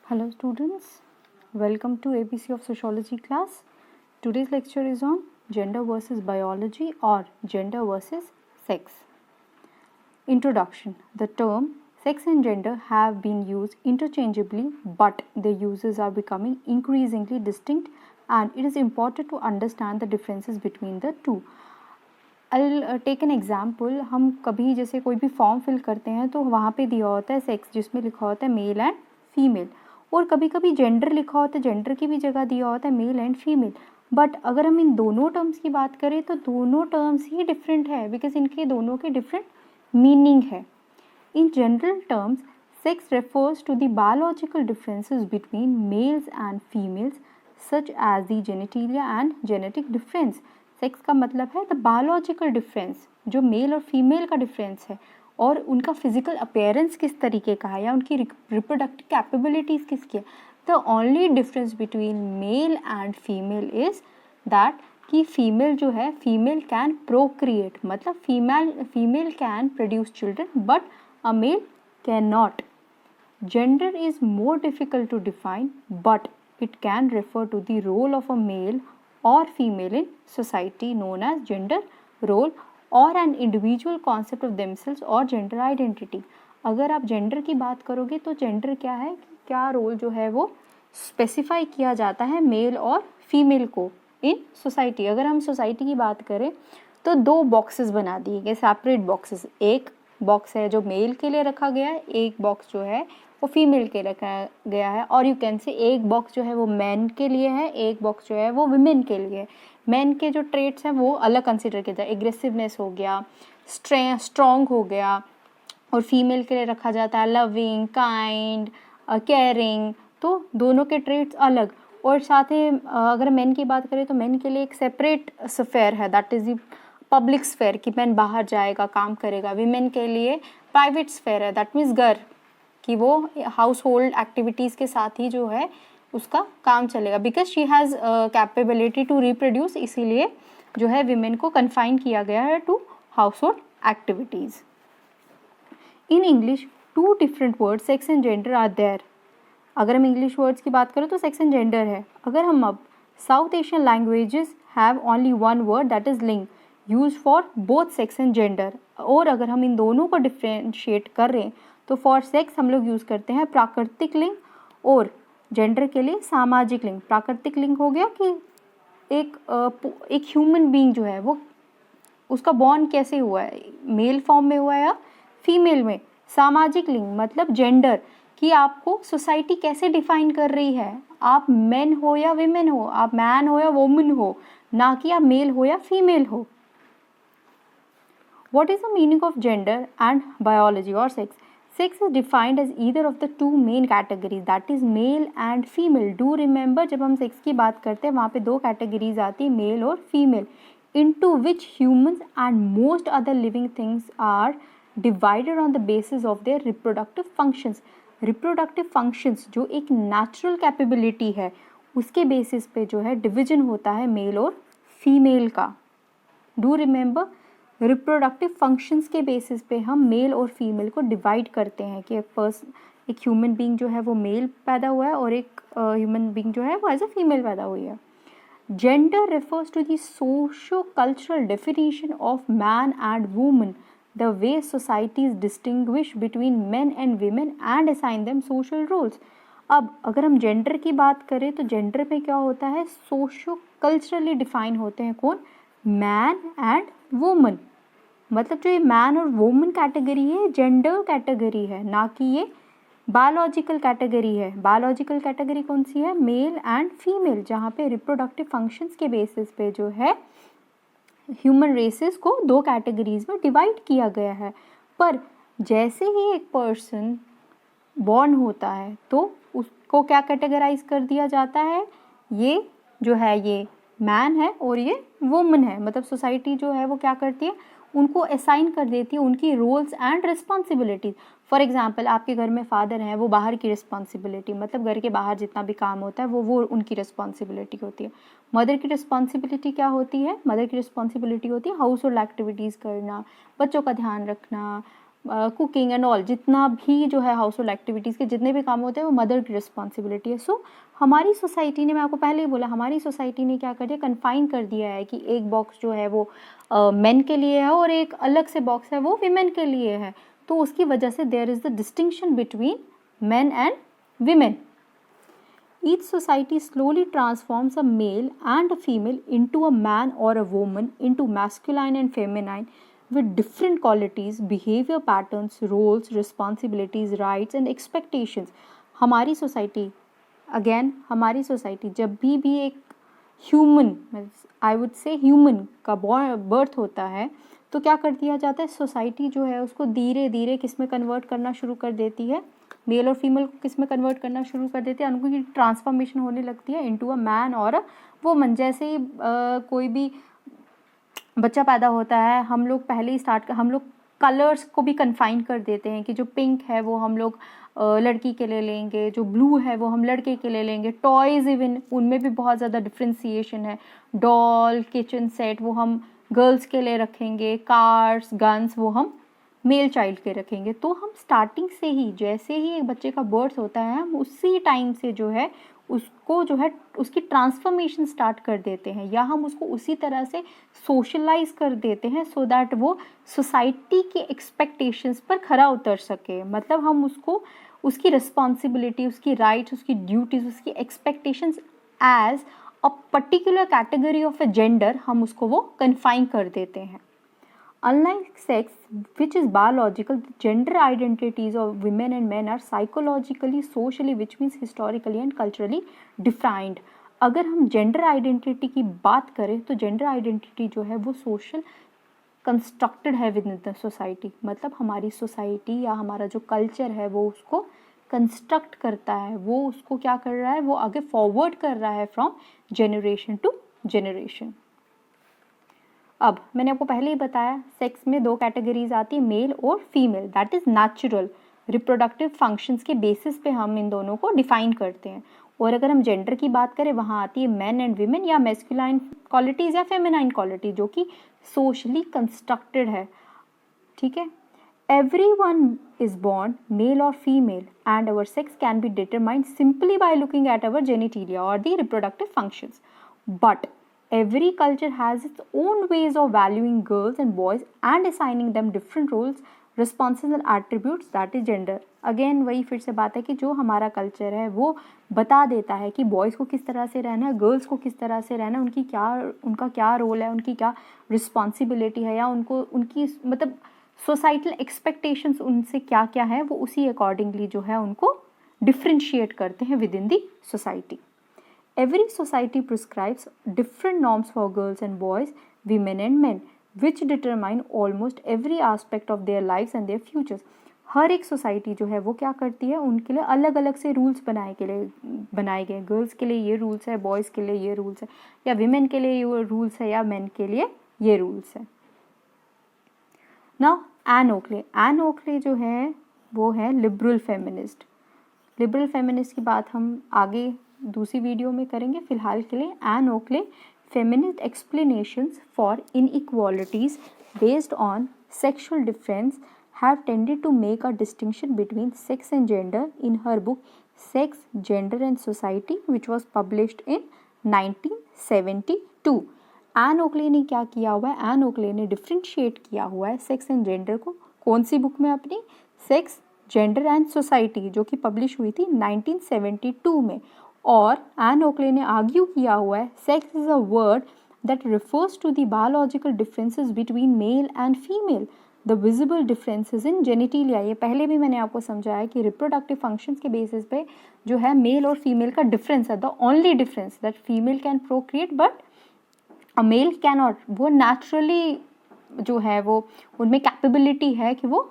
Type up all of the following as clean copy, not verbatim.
Hello students, welcome to ABC of Sociology class. Today's lecture is on gender versus biology or gender versus sex. Introduction. The term sex and gender have been used interchangeably, but their uses are becoming increasingly distinct and it is important to understand the differences between the two. I'll take an example. हम कभी जैसे कोई भी form fill करते हैं तो वहाँ पे दिया होता है सेक्स, जिसमें लिखा होता है मेल एंड फीमेल, और कभी कभी जेंडर लिखा होता है, जेंडर की भी जगह दिया होता है मेल एंड फीमेल. बट अगर हम इन दोनों टर्म्स की बात करें तो दोनों टर्म्स ही डिफरेंट है, बिकॉज इनके दोनों के डिफरेंट मीनिंग है. In general terms sex refers to the biological differences between males and females such as the genitalia and genetic difference. Sex का मतलब है द बायोलॉजिकल डिफरेंस, जो मेल और फीमेल का डिफरेंस है, और उनका फिजिकल अपीयरेंस किस तरीके का है या उनकी रिप्रोडक्टिव कैपेबिलिटीज़ किसकी है. The only difference between male and female is that कि फीमेल जो है फीमेल कैन प्रोक्रिएट, मतलब female can produce children but a mail can not. Gender is more difficult to define, but it can refer to the role of a male or female in society known as gender role or an individual concept of themselves or gender identity. अगर आप gender की बात करोगे तो gender क्या है, क्या role जो है वो स्पेसिफाई किया जाता है मेल और फीमेल को इन सोसाइटी. अगर हम सोसाइटी की बात करें तो दो बॉक्सेस बना दिए गए, सेपरेट बॉक्सेस. एक बॉक्स है जो मेल के लिए रखा गया है, एक बॉक्स जो है वो फीमेल के रखा गया है, और यू कैन से एक बॉक्स जो है वो मैन के लिए है, एक बॉक्स जो है वो विमेन के लिए है. मैन के जो ट्रेट्स हैं वो अलग कंसिडर किया जाए, एग्रेसिवनेस हो गया, स्ट्रॉन्ग हो गया, और फीमेल के लिए रखा जाता है लविंग, काइंड, केयरिंग. तो दोनों के ट्रेट्स अलग. और साथ ही अगर मैन की बात करें तो मैन के लिए एक सेपरेट स्फेयर है, that is the public sphere, कि मैन बाहर जाएगा काम करेगा. विमेन के लिए प्राइवेट स्फेयर है, दैट मीन्स घर, कि वो हाउस होल्ड एक्टिविटीज़ के साथ ही जो है उसका काम चलेगा, because she has capability to reproduce. इसीलिए जो है विमेन को कन्फाइन किया गया है to household activities. In English two different word sex and gender are there. अगर हम इंग्लिश वर्ड्स की बात करें तो सेक्स एंड जेंडर है. अगर हम अब South Asian languages have only one word that is ling use for both sex and gender. और अगर हम इन दोनों को डिफ्रेंशिएट कर रहे हैं तो फॉर सेक्स हम लोग यूज़ करते हैं प्राकृतिक लिंग, और जेंडर के लिए सामाजिक लिंग. प्राकृतिक लिंग हो गया कि एक ह्यूमन बीइंग जो है वो उसका बॉर्न कैसे हुआ है, मेल फॉर्म में हुआ है या फीमेल में. सामाजिक लिंग मतलब जेंडर, कि आपको सोसाइटी कैसे डिफाइन कर रही है, आप मेन हो या विमेन हो, आप मैन हो या वुमन हो, ना कि आप मेल हो या फीमेल हो. What is the meaning of gender and biology or sex? Sex is defined as either of the two main categories, that is male and female. Do remember जब हम सेक्स की बात करते हैं वहाँ पे दो कैटेगरीज आती है, मेल और female, into which humans and most other living things are divided on the basis of their reproductive functions. Reproductive functions जो एक natural capability है उसके बेसिस पे जो है डिवीजन होता है मेल और फीमेल का. Do remember रिप्रोडक्टिव फंक्शंस के बेसिस पे हम मेल और फीमेल को डिवाइड करते हैं कि एक ह्यूमन बीइंग जो है वो मेल पैदा हुआ है और एक ह्यूमन बीइंग जो है वो एज अ फीमेल पैदा हुई है. Gender refers to the socio cultural definition of man and woman, the way societies distinguish between man and women and assign them social roles. अब अगर हम जेंडर की बात करें तो जेंडर में क्या होता है, सोशो कल्चरली डिफाइन होते हैं कौन, मैन एंड वुमन. मतलब जो ये मैन और वुमन कैटेगरी है जेंडर कैटेगरी है, ना कि ये बायोलॉजिकल कैटेगरी है. बायोलॉजिकल कैटेगरी कौन सी है, मेल एंड फीमेल, जहाँ पे रिप्रोडक्टिव फंक्शंस के बेसिस पे जो है ह्यूमन रेसेस को दो कैटेगरीज में डिवाइड किया गया है. पर जैसे ही एक पर्सन बॉर्न होता है तो उसको क्या कैटेगराइज कर दिया जाता है, ये जो है ये मैन है और ये वुमन है. मतलब सोसाइटी जो है वो क्या करती है, उनको असाइन कर देती है उनकी roles and responsibilities. For example आपके घर में फादर हैं, वो बाहर की रिस्पॉन्सिबिलिटी, मतलब घर के बाहर जितना भी काम होता है वो उनकी रिस्पॉन्सिबिलिटी होती है. मदर की रिस्पॉन्सिबिलिटी क्या होती है, मदर की रिस्पॉन्सिबिलिटी होती है हाउस होल्ड एक्टिविटीज़ करना, बच्चों का ध्यान रखना, कुकिंग एंड ऑल, जितना भी जो है हाउस होल्ड एक्टिविटीज़ के जितने भी काम होते हैं वो मदर की रिस्पॉन्सिबिलिटी है। सो हमारी सोसाइटी ने, मैं आपको पहले ही बोला, हमारी सोसाइटी ने क्या कर दिया, कन्फाइन कर दिया है कि एक बॉक्स जो है वो मेन के लिए है और एक अलग से बॉक्स है वो वीमेन के लिए है। तो उसकी वजह से there is the distinction between men and women. Each society slowly transforms a male and a female into a man or a woman, into masculine and feminine, with different qualities, behavior patterns, roles, responsibilities, rights and expectations. हमारी society, again हमारी society, जब भी एक human, I would say human का birth होता है तो क्या कर दिया जाता है, सोसाइटी जो है उसको धीरे धीरे किस में कन्वर्ट करना शुरू कर देती है, मेल और फीमेल को किस में कन्वर्ट करना शुरू कर देते हैं, उनको ट्रांसफॉर्मेशन होने लगती है इनटू अ मैन और अ वुमन। जैसे ही कोई भी बच्चा पैदा होता है, हम लोग पहले ही हम लोग कलर्स को भी कन्फाइन कर देते हैं कि जो पिंक है वो हम लोग लड़की के लिए लेंगे, जो ब्लू है वो हम लड़के के लिए लेंगे। टॉयज़ इवन उनमें भी बहुत ज़्यादा डिफ्रेंसिएशन है, डॉल, किचन सेट वो हम गर्ल्स के लिए रखेंगे, कार्स, गन्स वो हम मेल चाइल्ड के रखेंगे। तो हम स्टार्टिंग से ही, जैसे ही एक बच्चे का बर्थ होता है, हम उसी टाइम से जो है उसको जो है उसकी ट्रांसफॉर्मेशन स्टार्ट कर देते हैं, या हम उसको उसी तरह से सोशलाइज कर देते हैं सो दैट वो सोसाइटी के एक्सपेक्टेशंस पर खरा उतर सके। मतलब हम उसको उसकी रिस्पॉन्सिबिलिटी, उसकी राइट्स, उसकी ड्यूटीज़, उसकी expectations as a particular category of a gender हम उसको वो कन्फाइन कर देते हैं। Unlike sex, which is biological, the gender identities of women and men are psychologically, socially, which means historically and culturally defined. अगर हम gender identity की बात करें तो जेंडर आइडेंटिटी जो है वो सोशल कंस्ट्रक्टेड है विद इन द सोसाइटी। मतलब हमारी सोसाइटी या हमारा जो कल्चर है वो उसको कंस्ट्रक्ट करता है, वो उसको क्या कर रहा है, वो आगे फॉरवर्ड कर रहा है फ्रॉम जनरेशन टू जनरेशन। अब मैंने आपको पहले ही बताया, सेक्स में दो कैटेगरीज आती है, मेल और female. That is natural, reproductive functions के बेसिस पे हम इन दोनों को डिफाइन करते हैं। और अगर हम जेंडर की बात करें, वहाँ आती है मैन एंड वीमेन, या मैस्कुलाइन क्वालिटीज़ या फेमिनाइन क्वालिटी, जो कि सोशली कंस्ट्रक्टेड है। ठीक है, everyone is born male or female and our sex can be determined simply by looking at our genitalia or the reproductive functions. But every culture has its own ways of valuing girls and boys and assigning them different roles, responses and attributes, that is gender. Again वही फिर से बात है कि जो हमारा culture है वो बता देता है कि बॉयज़ को किस तरह से रहना है, गर्ल्स को किस तरह से रहना है, उनका क्या रोल है, उनकी क्या रिस्पॉन्सिबिलिटी है, या उनकी मतलब सोसाइटल एक्सपेक्टेशंस उनसे क्या क्या है, वो उसी अकॉर्डिंगली जो है उनको डिफ्रेंशिएट करते हैं with in the society. Every society prescribes different norms for girls and boys, women and men, which determine almost every aspect of their lives and their futures. हर एक सोसाइटी जो है वो क्या करती है, उनके लिए अलग अलग से रूल्स बनाए गए। गर्ल्स के लिए ये रूल्स है, बॉयज़ के लिए ये रूल्स है, या विमेन के लिए ये रूल्स है, या मेन के लिए ये रूल्स है। नाउ एन ओकले जो है वो है लिबरल फेमिनिस्ट। लिबरल फेमिनिस्ट की बात हम आगे दूसरी वीडियो में करेंगे। फिलहाल के लिए Ann Oakley feminist explanations for inequalities based on sexual difference have tended to make a distinction between sex and gender in her book Sex, Gender and Society, which was published in 1972. Ann Oakley ने क्या किया हुआ है, N Oakley ने differentiate किया हुआ है sex and gender को। कौन सी बुक में अपनी? सेक्स, जेंडर एंड सोसाइटी, जो कि पब्लिश हुई थी 1972 में। और एन ओकले ने आर्ग्यू किया हुआ है sex is a word that refers to the biological differences between male and female, the visible differences in genitalia. ये पहले भी मैंने आपको समझाया कि रिप्रोडक्टिव फंक्शंस के बेसिस पे जो है मेल और फीमेल का डिफरेंस है, the only difference that female can Procreate but a mail can not. वो नेचुरली जो है वो उनमें कैपेबिलिटी है कि वो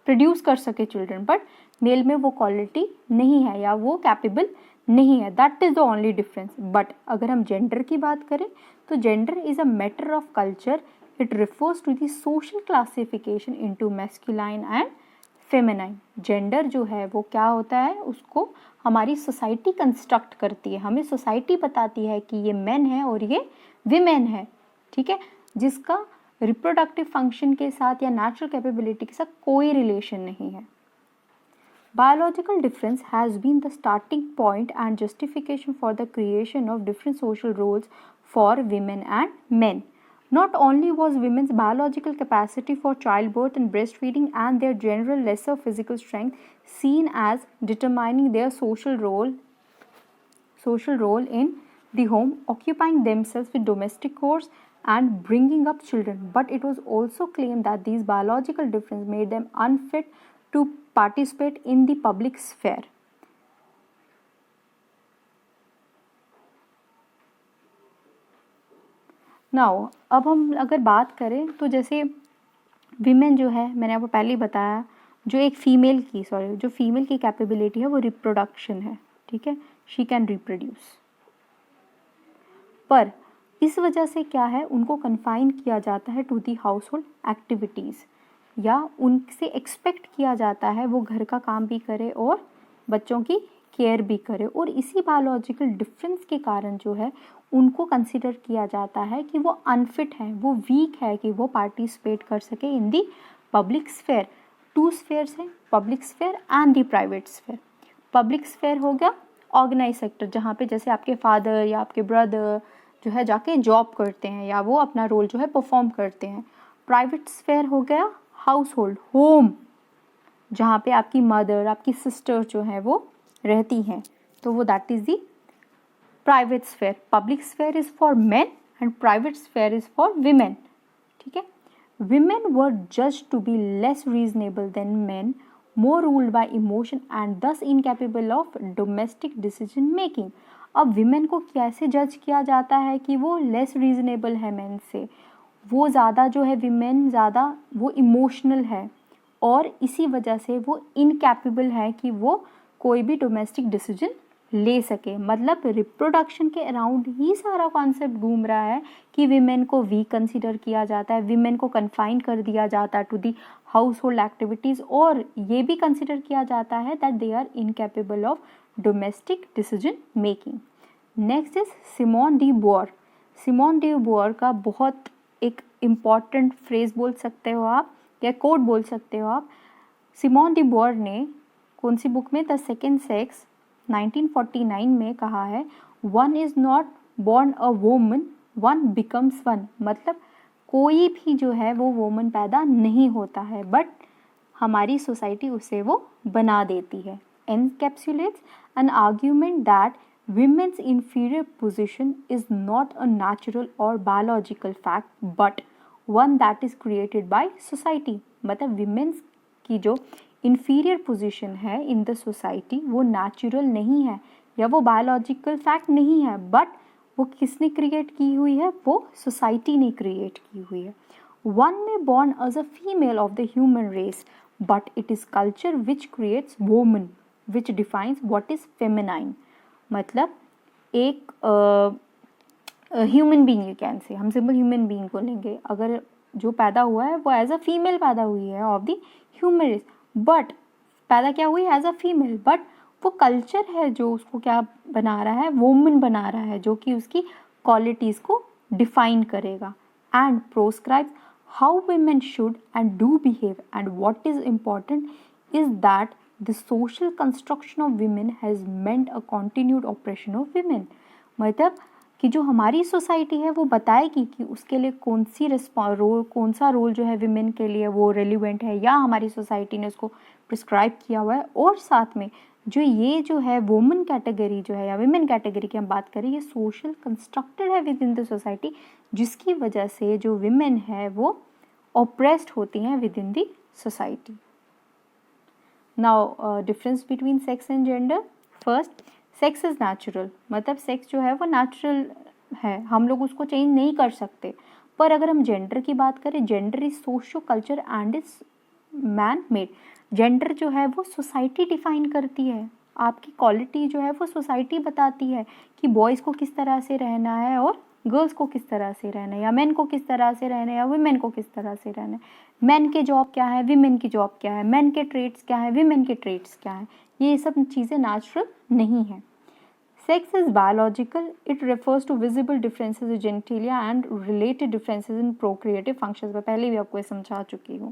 प्रोड्यूस कर सके चिल्ड्रन, बट मेल में वो क्वालिटी नहीं है या वो कैपेबल नहीं है। That is the only difference. But अगर हम जेंडर की बात करें तो gender is a matter of culture, it refers to the social classification into masculine and feminine. Gender जो है वो क्या होता है, उसको हमारी सोसाइटी कंस्ट्रक्ट करती है। हमें सोसाइटी बताती है कि ये मेन है और ये विमेन है, ठीक है, जिसका रिप्रोडक्टिव फंक्शन के साथ या नेचुरल कैपेबिलिटी के साथ कोई रिलेशन नहीं है। Biological difference has been the starting point and justification for the creation of different social roles for women and men. Not only was women's biological capacity for childbirth and breastfeeding and their general lesser physical strength seen as determining their social role in the home, occupying themselves with domestic chores and bringing up children, but it was also claimed that these biological differences made them unfit to participate in the public sphere. Now अब हम अगर बात करें तो जैसे women जो है, मैंने आपको पहले ही बताया, जो एक फीमेल की कैपेबिलिटी है वो रिप्रोडक्शन है, ठीक है, शी कैन रिप्रोड्यूस। पर इस वजह से क्या है, उनको कन्फाइन किया जाता है to the household activities, या उनसे एक्सपेक्ट किया जाता है वो घर का काम भी करे और बच्चों की केयर भी करे, और इसी बायोलॉजिकल डिफरेंस के कारण जो है उनको कंसिडर किया जाता है कि वो अनफिट है, वो वीक है कि वो पार्टिसिपेट कर सके इन दी पब्लिक स्फेयर। टू स्फेयर्स हैं, public sphere and the private sphere. Public sphere हो गया ऑर्गेनाइज सेक्टर, जहाँ पे जैसे आपके फादर या आपके ब्रदर जो है जाके जॉब करते हैं या वो अपना रोल जो है परफॉर्म करते हैं। प्राइवेट स्फेयर हो गया हाउस होल्ड, होम, जहाँ पे आपकी मदर, आपकी सिस्टर जो है वो रहती हैं, तो वो that is the private sphere. Public sphere is for men and private sphere is for women, ठीक है। Women were judged to be less reasonable than men, more ruled by emotion and thus incapable of domestic decision making। अब women को कैसे जज किया जाता है कि वो लेस रीजनेबल है मेन से, वो ज़्यादा जो है विमेन ज़्यादा वो इमोशनल है और इसी वजह से वो इनकैपेबल है कि वो कोई भी डोमेस्टिक डिसीजन ले सके। मतलब रिप्रोडक्शन के अराउंड ही सारा कॉन्सेप्ट घूम रहा है कि विमेन को वीक कंसीडर किया जाता है, विमेन को कन्फाइन कर दिया जाता है to the household activities, और ये भी कंसीडर किया जाता है that they are incapable of domestic decision making. Next is Simone de Beauvoir. Simone de Beauvoir का बहुत एक इम्पॉर्टेंट फ्रेज बोल सकते हो आप या कोट बोल सकते हो आप। सिमोन डी बोर ने कौन सी बुक में, द सेकेंड सेक्स 1949 में कहा है, one is not born a woman, one becomes one. मतलब कोई भी जो है वो वोमन पैदा नहीं होता है, बट हमारी सोसाइटी उसे वो बना देती है। Encapsulates an argument that women's inferior position is not a natural or biological fact but one that is created by society। मतलब women's की जो inferior position है in the society वो natural नहीं है या वो biological fact नहीं है, but वो किसने create की हुई है, वो society ने create की हुई है। One may born as a female of the human race but it is culture which creates woman which defines what is feminine। मतलब एक human being, you can say, हम सिंपल ह्यूमन बीइंग को लेंगे, अगर जो पैदा हुआ है वो एज अ फीमेल पैदा हुई है of the human race, but पैदा क्या हुई एज अ फीमेल, बट वो कल्चर है जो उसको क्या बना रहा है, वोमन बना रहा है, जो कि उसकी क्वालिटीज़ को डिफाइन करेगा and proscribes how women should and do behave। and what is important is that the social construction of women has meant a continued oppression of women। मतलब कि जो हमारी सोसाइटी है वो बताएगी कि उसके लिए कौन सा रोल जो है विमेन के लिए वो रेलिवेंट है या हमारी सोसाइटी ने उसको प्रिस्क्राइब किया हुआ है, और साथ में जो ये जो है वुमेन कैटेगरी जो है या विमेन कैटेगरी की हम बात करें, ये सोशल कंस्ट्रक्टेड है विद इन द सोसाइटी, जिसकी वजह से जो विमेन है वो ऑप्रेस्ड होती हैं with in the society. Now difference between sex and gender. First, sex is natural, मतलब सेक्स जो है वो नेचुरल है, हम लोग उसको चेंज नहीं कर सकते। पर अगर हम जेंडर की बात करें, gender is socio culture and is man made. Gender जो है वो सोसाइटी डिफाइन करती है, आपकी क्वालिटी जो है वो सोसाइटी बताती है कि बॉयज़ को किस तरह से रहना है और गर्ल्स को किस तरह से रहना है, या मेन को किस तरह से रहना है या वुमेन को किस तरह से रहना है, मेन के जॉब क्या है, विमेन की जॉब क्या है, मेन के ट्रेड्स क्या है, विमेन के ट्रेड्स क्या है। ये सब चीज़ें नेचुरल नहीं हैं। Sex is biological. It refers to visible differences in genitalia and related differences in procreative functions. मैं पहले भी आपको ये समझा चुकी हूँ.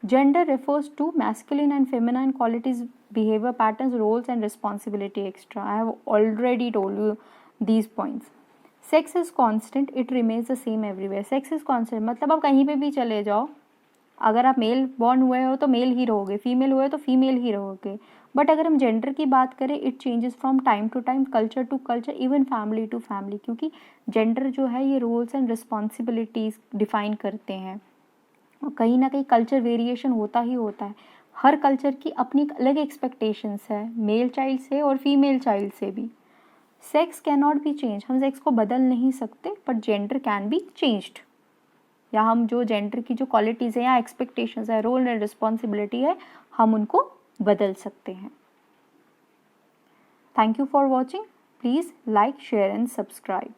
Gender refers to masculine and feminine qualities, behavior patterns, roles and responsibility extra. I have already told you these points. Sex is constant. It remains the same everywhere. Sex is constant मतलब आप कहीं पे भी चले जाओ, अगर आप mail born हुए हो तो मेल ही रहोगे, फीमेल हुए तो फीमेल ही रहोगे. बट अगर हम जेंडर की बात करें, it changes from time to time, culture to culture, even family to family, क्योंकि जेंडर जो है ये रोल्स एंड रिस्पॉन्सिबिलिटीज़ डिफाइन करते हैं और कहीं ना कहीं कल्चर वेरिएशन होता ही होता है. हर कल्चर की अपनी एक अलग एक्सपेक्टेशंस है, मेल चाइल्ड से और फीमेल चाइल्ड से भी. Sex can not be change, हम सेक्स को बदल नहीं सकते, but gender can be changed. या हम जो जेंडर की जो क्वालिटीज़ है या एक्सपेक्टेशंस है, रोल एंड रिस्पॉन्सिबिलिटी है, हम उनको बदल सकते हैं. Thank you for watching. Please like, share and subscribe.